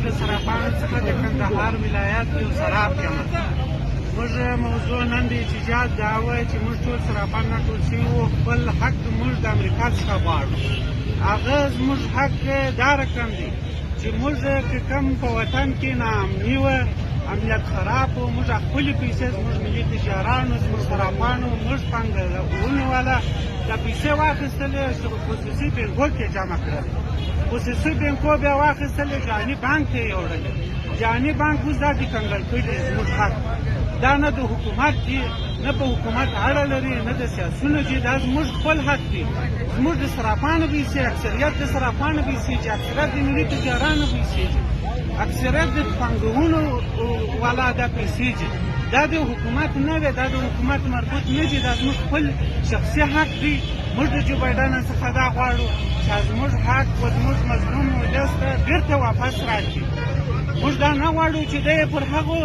د سرپاڼو څخه د کندهار ولایت یو سراب یم. موږ موضوع نن د احتجاج دا وه چې موږ ټول سرپان راټول شوي وو، خپل حق موږ د امریکا څخه غواړو. هغه زموږ حق دا رقم دی چې موږ که کوم په وطن کې ناامني وه، امنیت خراب و، موږ خپلې پیسې زموږ ملي تجارانو، زموږ سرپانو، موږ پانګونې والا دا پیسې واخیستلې، خصوصي بانکو کې جمع کړلې. خصوصي بانکو بیا واخیستلې، جاني بانک ته یې وړلې. جاني بانک اوس دا دې کنګل کړي زموږ حق. دا نه د حکومت دي، نه په حکومت اړه لري، نه د سیاسونو دي، دا زموږ خپل حق دي. زموږ د سرپانو پیسې، اکثریت د سرپانو پیسې چې اکثریت د ملي تجارانو پیسې دي، اکثریت د پانګونو والا دا پیسې دي. دا د حکومت نه دی، دا د حکومت مربوط نه دي، دا زموږ خپل شخصي حق دی. موږ د جو بایډن څخه دا غواړو چې زموږ حق و زموږ مظلوم ولس ته بیرته واپس راکړي. موږ دا نه غواړو چې دی پر هغو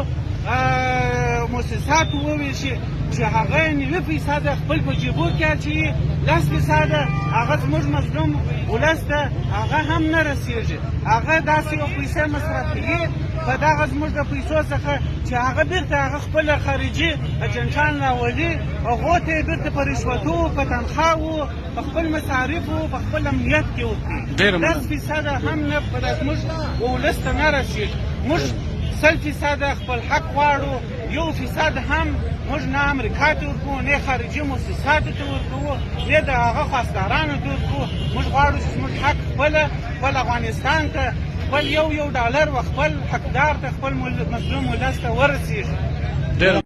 مؤسساتو وویشي چې هغه 90% خپل په جیبو کې اچوي، 10% هغه زموږ مظلوم ولس ته هغه هم نه رسېږي. هغه داسې یو پیسې مصرفوي په دغه زموږ د پیسو څخه چې هغه بیرته هغه خپل خارجي اجنټان راولي، هغو ته یې بیرته په رشوتو، په تنخواو، په خپل مصارفو، په خپل امنیت کې وکړي. 10% هم نه په زموږ ولس ته نه رسېږي. موږ 100% خپل حق غواړو، 1% هم موږ نه امریکا ته ورکوو، نه خارجي مؤسساتو ته ورکوو، نه د هغه خواستګارانو ته ورکوو. موږ غواړو چې زموږ حق خپل افغانستان ته، خپل یو $1 و خپل حقدار ته، خپل مظلوم ولس ته ورسېږي.